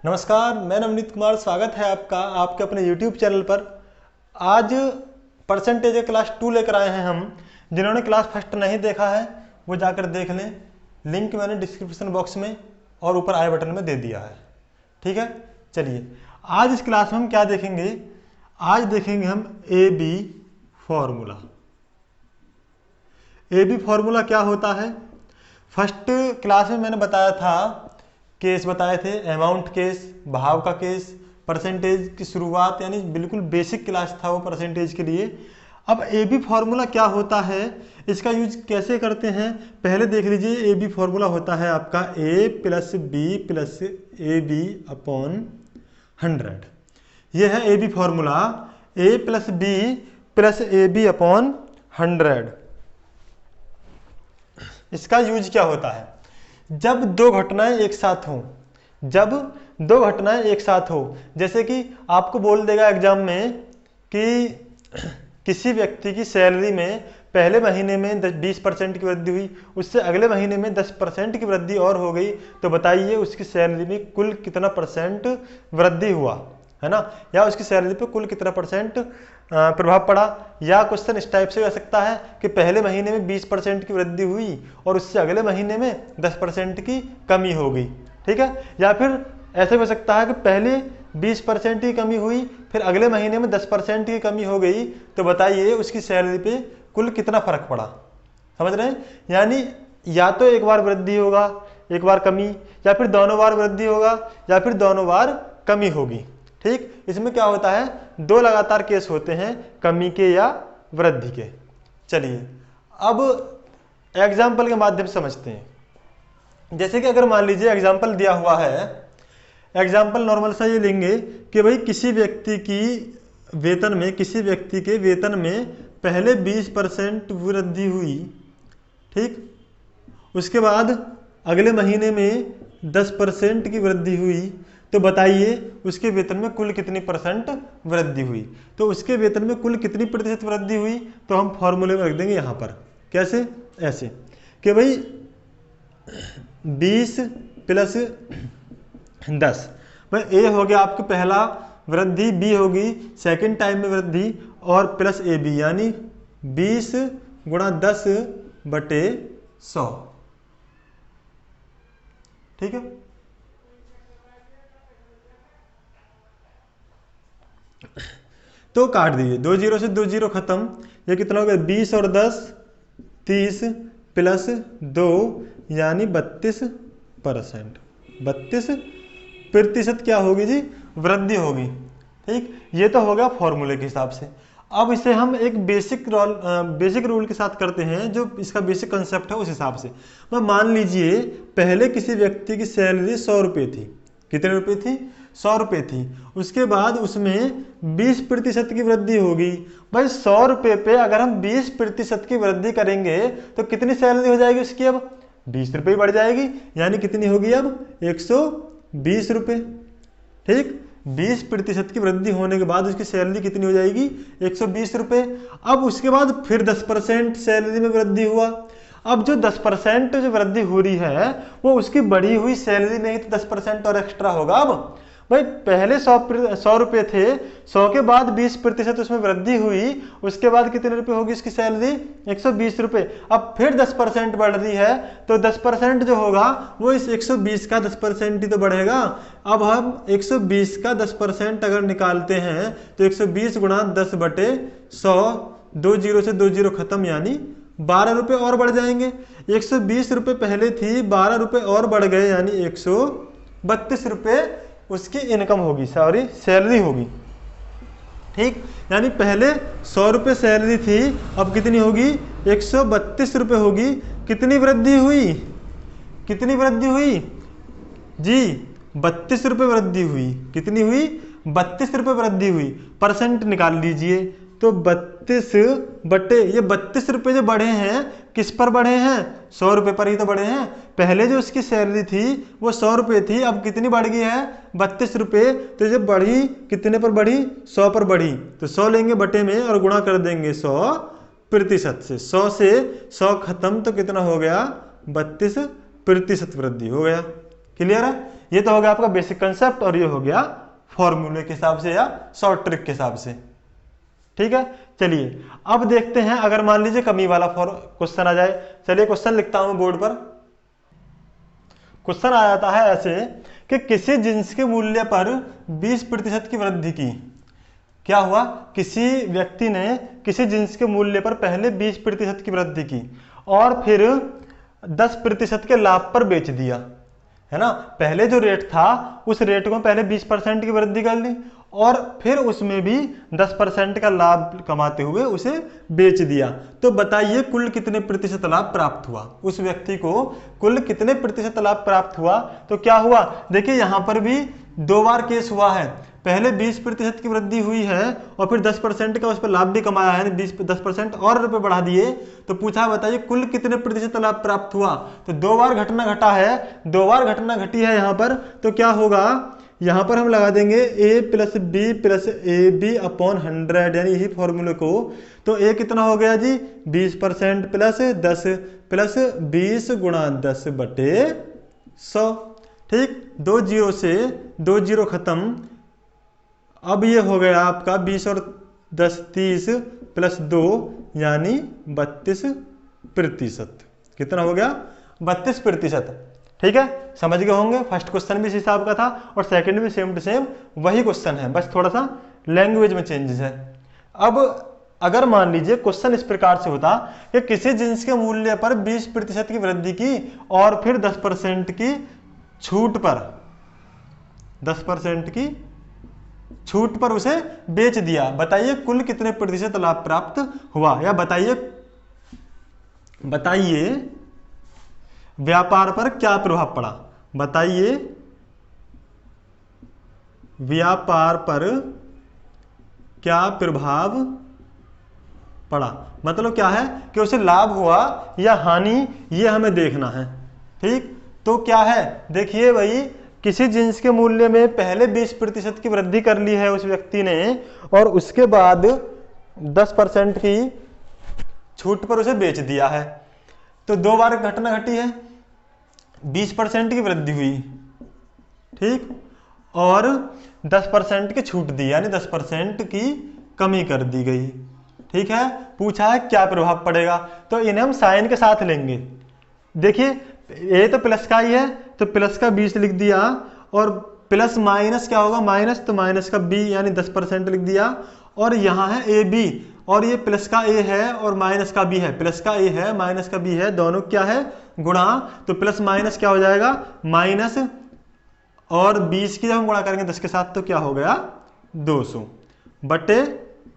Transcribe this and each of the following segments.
नमस्कार, मैं नवनीत कुमार। स्वागत है आपका आपके अपने YouTube चैनल पर। आज परसेंटेज क्लास 2 लेकर आए हैं हम। जिन्होंने क्लास फर्स्ट नहीं देखा है वो जाकर देख लें, लिंक मैंने डिस्क्रिप्शन बॉक्स में और ऊपर आई बटन में दे दिया है। ठीक है, चलिए आज इस क्लास में हम क्या देखेंगे। आज देखेंगे हम a b formula. A b formula क्या होता है। फर्स्ट क्लास में मैंने बताया था, केस बताए थे, अमाउंट केस, भाव का केस, परसेंटेज की शुरुआत, यानी बिल्कुल बेसिक क्लास था वो परसेंटेज के लिए। अब ए बी फॉर्मूला क्या होता है, इसका यूज कैसे करते हैं, पहले देख लीजिए। ए बी फॉर्मूला होता है आपका a plus b plus a b upon 100। यह है a b formula, a plus b plus a b upon 100। इसका यूज क्या होता है, जब दो घटनाएं एक साथ हों, जब दो घटनाएं एक साथ हो, जैसे कि आपको बोल देगा एग्जाम में कि किसी व्यक्ति की सैलरी में पहले महीने में 20% की वृद्धि हुई, उससे अगले महीने में 10% की वृद्धि और हो गई, तो बताइए उसकी सैलरी में कुल कितना परसेंट वृद्धि हुआ, है ना, या उसकी सैलरी पे कुल कितना परसेंट प्रभाव पड़ा। या क्वेश्चन इस टाइप से हो सकता है कि पहले महीने में 20% की वृद्धि हुई और उससे अगले महीने में 10% की कमी हो गई। ठीक है, या फिर ऐसे हो सकता है कि पहले 20% की कमी हुई, फिर अगले महीने में 10% की कमी हो गई, तो बताइए उसकी सैलरी पे कुल कितना फर्क पड़ा। समझ रहे हैं, यानी या तो एक बार वृद्धि होगा, एक बार कमी, या फिर दोनों बार वृद्धि होगा, या फिर दोनों बार कमी होगी। ठीक, इसमें क्या होता है, दो लगातार केस होते हैं, कमी के या वृद्धि के। चलिए अब एग्जाम्पल के माध्यम से समझते हैं। जैसे कि अगर मान लीजिए एग्जाम्पल दिया हुआ है, एग्जाम्पल नॉर्मल सा ये लेंगे कि भाई किसी व्यक्ति की वेतन में, किसी व्यक्ति के वेतन में पहले 20% वृद्धि हुई, ठीक, उसके बाद अगले महीने में 10% की वृद्धि हुई, तो बताइए उसके वेतन में कुल कितनी परसेंट वृद्धि हुई। तो उसके वेतन में कुल कितनी प्रतिशत वृद्धि हुई, तो हम फॉर्मूले में रख देंगे यहाँ पर। कैसे, ऐसे कि भाई 20 प्लस 10, भाई ए हो गया आपका पहला वृद्धि, बी होगी सेकंड टाइम में वृद्धि, और प्लस ए बी, यानी 20 गुणा 10 बटे 100। ठीक है, तो काट दीजिए, 2 जीरो से 2 जीरो खत्म, ये कितना हो गया, 20 और 10 30 प्लस 2 यानी 32%। 32% क्या होगी जी, वृद्धि होगी। ठीक, ये तो होगा फॉर्मूले के हिसाब से। अब इसे हम एक बेसिक रूल के साथ करते हैं, जो इसका बेसिक कंसेप्ट है उस हिसाब से। मान लीजिए पहले किसी व्यक्ति की सैलरी 100 रुपये थी। कितने रुपए थी, 100 रुपये थी। उसके बाद उसमें 20% की वृद्धि होगी। भाई 100 रुपये पे अगर हम 20% की वृद्धि करेंगे तो कितनी सैलरी हो जाएगी उसकी, अब 20 रुपये बढ़ जाएगी, यानी कितनी होगी अब 120 रुपये। ठीक, 20% की वृद्धि होने के बाद उसकी सैलरी कितनी हो जाएगी, 120 रुपये। अब उसके बाद फिर 10% सैलरी में वृद्धि हुआ। अब जो 10% जो वृद्धि हो रही है वो उसकी बढ़ी हुई सैलरी में ही तो 10% और एक्स्ट्रा होगा। अब भाई पहले 100 रुपये थे, 100 के बाद 20% उसमें वृद्धि हुई, उसके बाद कितने रुपए होगी उसकी सैलरी, 120 रुपये। अब फिर 10% बढ़ रही है, तो 10% जो होगा वो इस 120 का 10% ही तो बढ़ेगा। अब हम 120 का 10% अगर निकालते हैं तो 120 गुणा 10 बटे 100, 2 जीरो से 2 जीरो खत्म, यानी 12 रुपये और बढ़ जाएंगे। 120 रुपये पहले थी, 12 रुपये और बढ़ गए, यानी 132 रुपये उसकी इनकम होगी, सॉरी सैलरी होगी। ठीक, यानी पहले 100 रुपये सैलरी थी, अब कितनी होगी, 132 रुपये होगी। कितनी वृद्धि हुई, कितनी वृद्धि हुई जी, 32 रुपये वृद्धि हुई। कितनी हुई, 32 रुपये वृद्धि हुई। परसेंट निकाल लीजिए, तो 32 बटे ये 32 रुपये जो बढ़े हैं किस पर बढ़े हैं, 100 रुपये पर ही तो बढ़े हैं। पहले जो उसकी सैलरी थी वो 100 रुपये थी, अब कितनी बढ़ गई है, 32 रुपये। तो जब बढ़ी कितने पर बढ़ी, 100 पर बढ़ी, तो 100 लेंगे बटे में और गुणा कर देंगे 100% से। 100 से 100 खत्म, तो कितना हो गया, 32% वृद्धि हो गया। क्लियर है, ये तो हो गया आपका बेसिक कंसेप्ट और ये हो गया फॉर्मूले के हिसाब से या शॉर्ट ट्रिक के हिसाब से। ठीक है, चलिए अब देखते हैं अगर मान लीजिए कमी वाला क्वेश्चन आ जाए। चलिए क्वेश्चन लिखता हूं बोर्ड पर। क्वेश्चन आ जाता है ऐसे कि किसी जिन्स के मूल्य पर 20% की वृद्धि की। क्या हुआ, किसी व्यक्ति ने किसी जिन्स के मूल्य पर पहले 20% की वृद्धि की और फिर 10% के लाभ पर बेच दिया, है ना। पहले जो रेट था उस रेट को पहले 20% की वृद्धि कर ली और फिर उसमें भी 10% का लाभ कमाते हुए उसे बेच दिया। तो बताइए कुल कितने प्रतिशत लाभ प्राप्त हुआ, उस व्यक्ति को कुल कितने प्रतिशत लाभ प्राप्त हुआ। तो क्या हुआ, देखिए यहां पर भी 2 बार केस हुआ है। पहले 20% की वृद्धि हुई है और फिर 10% का उस पर लाभ भी कमाया है, 10% और रुपए बढ़ा दिए। तो पूछा बताइए कुल कितने प्रतिशत लाभ प्राप्त हुआ। तो 2 बार घटना घटा है, 2 बार घटना घटी है यहाँ पर। तो क्या होगा, यहाँ पर हम लगा देंगे a + b + ab अपॉन 100, यानी यही फॉर्मूले को। तो a कितना हो गया जी, 20% + 10 + 20 × 10 बटे 100। ठीक, 2 जीरो से 2 जीरो खत्म। अब ये हो गया आपका 20 और 10 30 + 2 यानी 32%। कितना हो गया, 32%। ठीक है, समझ गए होंगे। फर्स्ट क्वेश्चन भी इस हिसाब का था और सेकंड भी सेम टू सेम वही क्वेश्चन है, बस थोड़ा सा लैंग्वेज में चेंजेस है। अब अगर मान लीजिए क्वेश्चन इस प्रकार से होता कि किसी जिन्स के मूल्य पर 20% की वृद्धि की और फिर 10% की छूट पर 10% की छूट पर उसे बेच दिया, बताइए कुल कितने प्रतिशत लाभ प्राप्त हुआ। या बताइए व्यापार पर क्या प्रभाव पड़ा, बताइए व्यापार पर क्या प्रभाव पड़ा। मतलब क्या है कि उसे लाभ हुआ या हानि, ये हमें देखना है। ठीक, तो क्या है, देखिए भाई किसी जिन्स के मूल्य में पहले 20% की वृद्धि कर ली है उस व्यक्ति ने और उसके बाद 10% की छूट पर उसे बेच दिया है। तो 2 बार घटना घटी है, 20% की वृद्धि हुई, ठीक, और 10% की छूट दी, यानी 10% की कमी कर दी गई। ठीक है, पूछा है क्या प्रभाव पड़ेगा, तो इन्हें हम साइन के साथ लेंगे। देखिए ए तो प्लस का ही है, तो प्लस का 20 लिख दिया और प्लस माइनस क्या होगा, माइनस, तो माइनस का बी यानी 10% लिख दिया। और यहाँ है ए बी और ये प्लस का ए है और माइनस का बी है, प्लस का ए है माइनस का बी है, दोनों क्या है गुणा। तो प्लस माइनस क्या हो जाएगा माइनस, और 20 की जब हम गुणा करेंगे 10 के साथ तो क्या हो गया 200 बटे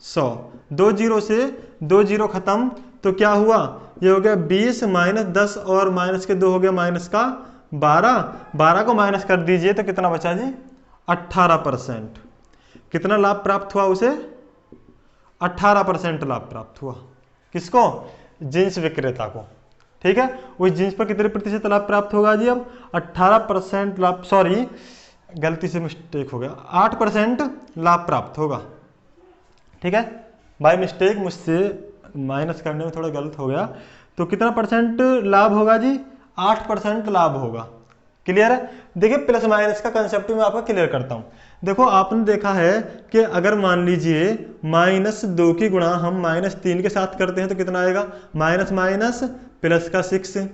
100। 2 जीरो से 2 जीरो खत्म, तो क्या हुआ, ये हो गया 20 माइनस 10 और माइनस के 2 हो गया माइनस का 12। 12 को माइनस कर दीजिए तो कितना बचा जी 18%। कितना लाभ प्राप्त हुआ उसे, 18% लाभ प्राप्त हुआ। किसको, जिन्स विक्रेता को। ठीक है, उस जिन्स पर कितने प्रतिशत लाभ प्राप्त होगा जी, अब 18% लाभ, सॉरी गलती से मिस्टेक हो गया, 8% लाभ प्राप्त होगा। ठीक है, बाय मिस्टेक मुझसे माइनस करने में थोड़ा गलत हो गया। तो कितना परसेंट लाभ होगा जी, 8% लाभ होगा। क्लियर है, देखिए प्लस माइनस का कंसेप्ट मैं आपको क्लियर करता हूं। देखो आपने देखा है कि अगर मान लीजिए -2 की गुणा हम -3 के साथ करते हैं तो कितना आएगा, माइनस माइनस प्लस का 6।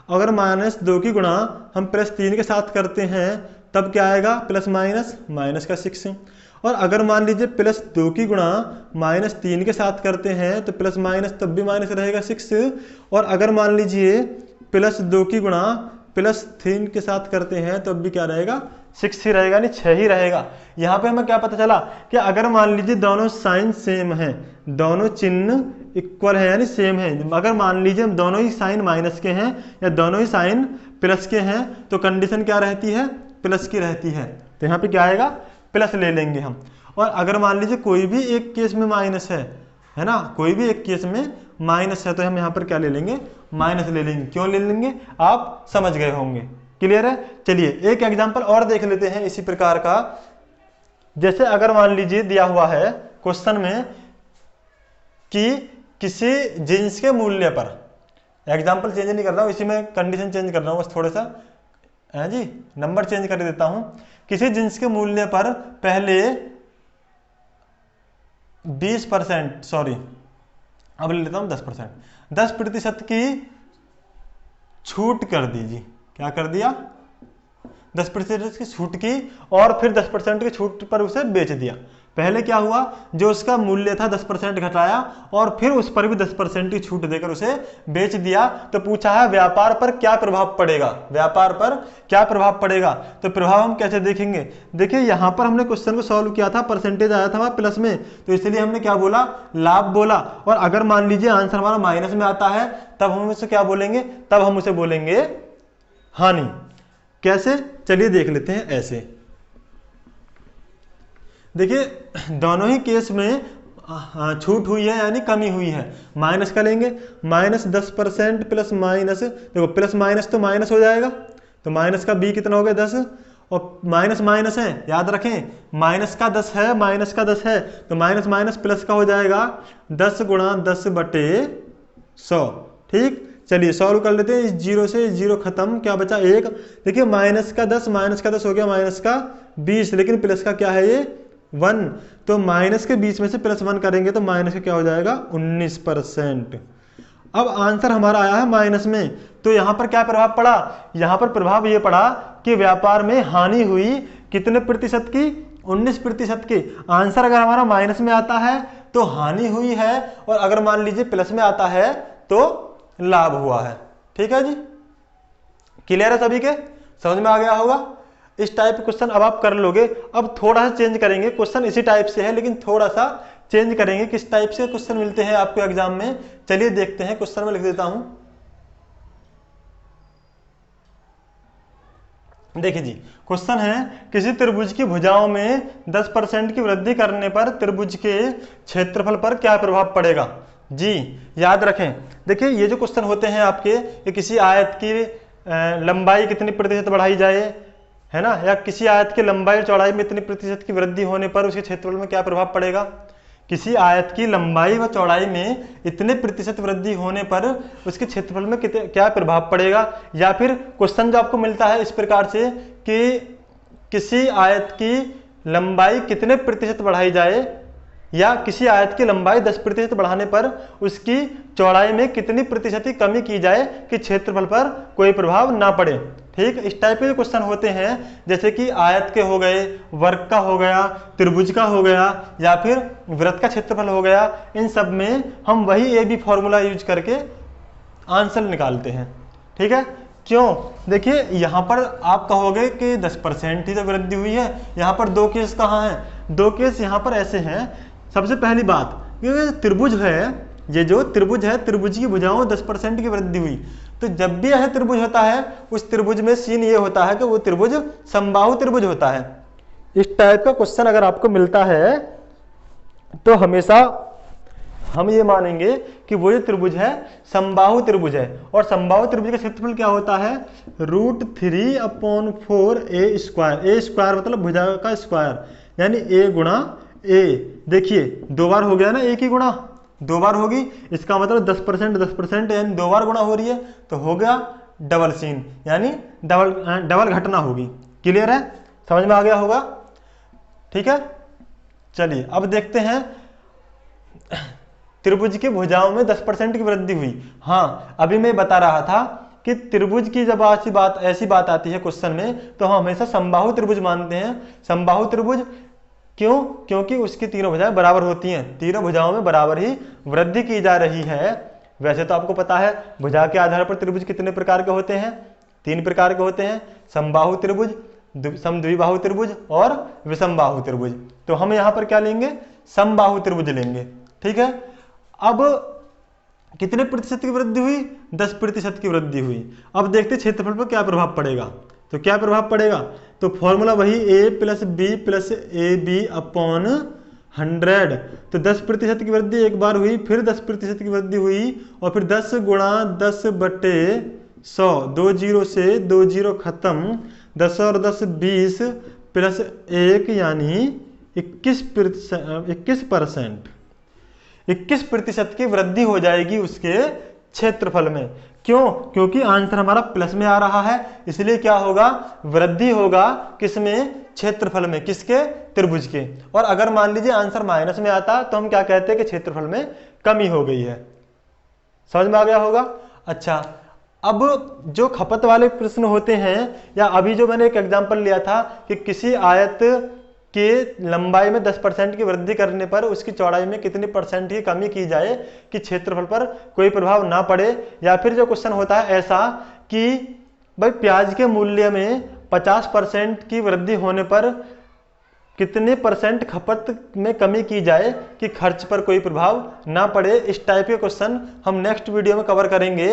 अगर -2 की गुणा हम +3 के साथ करते हैं तब क्या आएगा, प्लस माइनस माइनस का 6। और अगर मान लीजिए +2 की गुणा -3 के साथ करते हैं तो प्लस माइनस तब भी माइनस रहेगा 6। और अगर मान लीजिए +2 की गुणा +3 के साथ करते हैं तो अब भी क्या रहेगा 6 ही रहेगा, नहीं 6 ही रहेगा। यहाँ पे हमें क्या पता चला कि अगर मान लीजिए दोनों साइन सेम हैं, दोनों चिन्ह इक्वल है यानी सेम है, अगर मान लीजिए हम दोनों ही साइन माइनस के हैं या दोनों ही साइन प्लस के हैं तो कंडीशन क्या रहती है, प्लस की रहती है। तो यहाँ पे क्या आएगा, प्लस ले लेंगे हम। और अगर मान लीजिए कोई भी एक केस में माइनस है ना, कोई भी एक केस में माइनस है तो हम यहाँ पर क्या ले लेंगे, माइनस ले लेंगे। क्यों ले लेंगे, आप समझ गए होंगे। क्लियर है, चलिए एक एग्जांपल और देख लेते हैं इसी प्रकार का। जैसे अगर मान लीजिए दिया हुआ है क्वेश्चन में कि किसी जिन्स के मूल्य पर, एग्जांपल चेंज नहीं कर रहा हूं, इसी में कंडीशन चेंज कर रहा हूं बस थोड़ा सा, है जी, नंबर चेंज कर देता हूं। किसी जिन्स के मूल्य पर पहले 20%, सॉरी अब ले लेता हूं 10%, 10% की छूट कर दीजिए। क्या कर दिया? 10% की छूट की, और फिर 10% की छूट पर उसे बेच दिया। पहले क्या हुआ, जो उसका मूल्य था 10% घटाया और फिर उस पर भी 10% की छूट देकर उसे बेच दिया। तो पूछा है व्यापार पर क्या प्रभाव पड़ेगा, व्यापार पर क्या प्रभाव पड़ेगा। तो प्रभाव हम कैसे देखेंगे? देखिए यहां पर हमने क्वेश्चन को सॉल्व किया था, परसेंटेज आया था वहां प्लस में, तो इसलिए हमने क्या बोला, लाभ बोला। और अगर मान लीजिए आंसर हमारा माइनस में आता है, तब हम उसे क्या बोलेंगे, तब हम उसे बोलेंगे हानि। कैसे? चलिए देख लेते हैं। ऐसे देखिए दोनों ही केस में छूट हुई है यानी कमी हुई है। माइनस का लेंगे, -10% प्लस माइनस, देखो प्लस माइनस तो माइनस हो जाएगा, तो माइनस का b कितना हो गया 10, और माइनस माइनस है, याद रखें माइनस का 10 है, माइनस का 10 है, तो माइनस माइनस प्लस का हो जाएगा 10 गुणा 10/100। ठीक, चलिए सॉल्व कर लेते हैं। इस जीरो से जीरो खत्म, क्या बचा 1। देखिए माइनस का 10 हो गया माइनस का 20, लेकिन प्लस का क्या है ये 1, तो माइनस के 20 में से +1 करेंगे तो माइनस का क्या हो जाएगा 19%। अब आंसर हमारा आया है माइनस में, तो यहां पर क्या प्रभाव पड़ा, यहां पर प्रभाव ये पड़ा कि व्यापार में हानि हुई कितने प्रतिशत की, 19% की। आंसर अगर हमारा माइनस में आता है तो हानि हुई है, और अगर मान लीजिए प्लस में आता है तो लाभ हुआ है। ठीक है जी, क्लियर है सभी के, समझ में आ गया होगा। इस टाइप के क्वेश्चन अब आप कर लोगे। अब थोड़ा सा चेंज करेंगे, क्वेश्चन इसी टाइप से है लेकिन थोड़ा सा चेंज करेंगे। किस टाइप से क्वेश्चन मिलते हैं आपको एग्जाम में, चलिए देखते हैं। क्वेश्चन में लिख देता हूं, देखिए जी क्वेश्चन है, किसी त्रिभुज की भुजाओं में 10% की वृद्धि करने पर त्रिभुज के क्षेत्रफल पर क्या प्रभाव पड़ेगा। जी याद रखें, देखिए ये जो क्वेश्चन होते हैं आपके, ये किसी आयत की लंबाई कितनी प्रतिशत बढ़ाई जाए, है ना, या किसी आयत की लंबाई और चौड़ाई में इतनी प्रतिशत की वृद्धि होने पर उसके क्षेत्रफल में क्या प्रभाव पड़ेगा। किसी आयत की लंबाई व चौड़ाई में इतने प्रतिशत वृद्धि होने पर उसके क्षेत्रफल में क्या प्रभाव पड़ेगा। या फिर क्वेश्चन जो आपको मिलता है इस प्रकार से कि किसी आयत की लंबाई कितने प्रतिशत बढ़ाई जाए, या किसी आयत की लंबाई 10% बढ़ाने पर उसकी चौड़ाई में कितनी प्रतिशत की कमी की जाए कि क्षेत्रफल पर कोई प्रभाव ना पड़े। ठीक, इस टाइप के क्वेश्चन होते हैं, जैसे कि आयत के हो गए, वर्ग का हो गया, त्रिभुज का हो गया, या फिर वृत्त का क्षेत्रफल हो गया। इन सब में हम वही ए बी फॉर्मूला यूज करके आंसर निकालते हैं। ठीक है, क्यों? देखिए यहाँ पर आप कहोगे कि 10% ही तो वृद्धि हुई है, यहाँ पर दो केस कहाँ हैं, दो केस यहाँ पर ऐसे हैं। सबसे पहली बात, ये त्रिभुज है, ये जो त्रिभुज है, त्रिभुज की भुजाओं 10% की वृद्धि हुई, तो जब भी यह त्रिभुज होता है उस त्रिभुज में सीन ये होता है कि वो त्रिभुज समबाहु त्रिभुज होता है। इस टाइप का क्वेश्चन अगर आपको मिलता है तो हमेशा हम ये मानेंगे कि वो जो त्रिभुज है समबाहु त्रिभुज है, और समबाहु त्रिभुज का क्षेत्रफल क्या होता है, √3/4 a स्क्वायर। ए स्क्वायर मतलब भुजा का स्क्वायर, यानी a गुणा a। देखिए दो बार हो गया ना, एक ही गुणा दो बार होगी, इसका मतलब 10% यानी दो बार गुणा हो रही है, तो हो गया डबल सीन, यानी डबल घटना होगी। क्लियर है, समझ में आ गया होगा। ठीक है, चलिए अब देखते हैं त्रिभुज की भुजाओं में 10% की वृद्धि हुई। हाँ, अभी मैं बता रहा था कि त्रिभुज की जब ऐसी बात आती है क्वेश्चन में, तो हम हमेशा समबाहु त्रिभुज मानते हैं। समबाहु त्रिभुज क्यों? क्योंकि उसकी तीनों भुजाएं बराबर होती हैं, तीनों भुजाओं में बराबर ही वृद्धि की जा रही है। वैसे तो आपको पता है भुजा के आधार पर त्रिभुज कितने प्रकार के होते हैं, 3 प्रकार के होते हैं, समबाहु त्रिभुज, समद्विबाहु त्रिभुज और विषमबाहु त्रिभुज। तो हम यहाँ पर क्या लेंगे, समबाहु त्रिभुज लेंगे। ठीक है, अब कितने प्रतिशत की वृद्धि हुई, 10% की वृद्धि हुई। अब देखते क्षेत्रफल पर क्या प्रभाव पड़ेगा। तो क्या प्रभाव पड़ेगा, तो फॉर्मूला वही a + b + ab/100। तो 10% की वृद्धि एक बार हुई, फिर 10% की वृद्धि हुई, और फिर 10 गुणा 10/100, 2 जीरो से 2 जीरो खत्म, 10 और 10 20 + 1 यानी 21% की वृद्धि हो जाएगी उसके क्षेत्रफल में। क्यों? क्योंकि आंसर हमारा प्लस में आ रहा है, इसलिए क्या होगा, वृद्धि होगा किसमें, क्षेत्रफल में, किसके, त्रिभुज के। और अगर मान लीजिए आंसर माइनस में आता तो हम क्या कहते हैं कि क्षेत्रफल में कमी हो गई है। समझ में आ गया होगा। अच्छा, अब जो खपत वाले प्रश्न होते हैं, या अभी जो मैंने एक एग्जांपल लिया था कि किसी आयत के लंबाई में 10% की वृद्धि करने पर उसकी चौड़ाई में कितनी परसेंट की कमी की जाए कि क्षेत्रफल पर कोई प्रभाव ना पड़े। या फिर जो क्वेश्चन होता है ऐसा कि भाई प्याज के मूल्य में 50% की वृद्धि होने पर कितने परसेंट खपत में कमी की जाए कि खर्च पर कोई प्रभाव ना पड़े। इस टाइप के क्वेश्चन हम नेक्स्ट वीडियो में कवर करेंगे।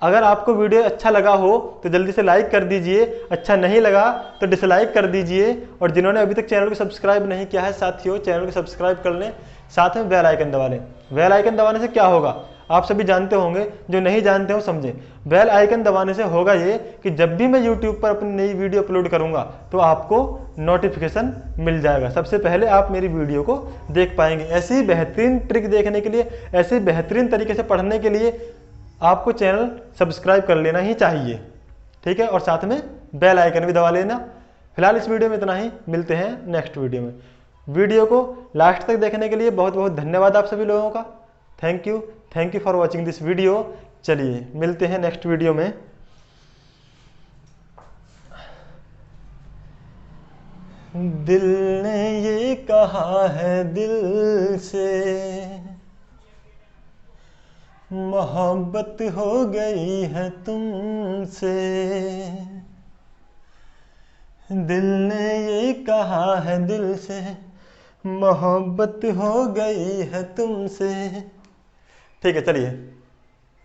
अगर आपको वीडियो अच्छा लगा हो तो जल्दी से लाइक कर दीजिए, अच्छा नहीं लगा तो डिसलाइक कर दीजिए। और जिन्होंने अभी तक चैनल को सब्सक्राइब नहीं किया है साथियों, चैनल को सब्सक्राइब कर लें, साथ में बेल आइकन दबा लें। बेल आइकन दबाने से क्या होगा आप सभी जानते होंगे, जो नहीं जानते हो समझें। बेल आइकन दबाने से होगा ये कि जब भी मैं YouTube पर अपनी नई वीडियो अपलोड करूंगा तो आपको नोटिफिकेशन मिल जाएगा, सबसे पहले आप मेरी वीडियो को देख पाएंगे। ऐसी ही बेहतरीन ट्रिक देखने के लिए, ऐसे बेहतरीन तरीके से पढ़ने के लिए आपको चैनल सब्सक्राइब कर लेना ही चाहिए, ठीक है। और साथ में बेल आइकन भी दबा लेना। फिलहाल इस वीडियो में इतना ही, मिलते हैं नेक्स्ट वीडियो में। वीडियो को लास्ट तक देखने के लिए बहुत बहुत धन्यवाद आप सभी लोगों का। Thank you for watching this video. चलिए मिलते हैं नेक्स्ट वीडियो में। दिल ने ये कहा है दिल से, मोहब्बत हो गई है तुमसे। दिल ने ये कहा है दिल से, मोहब्बत हो गई है तुमसे। ठीक है, चलिए।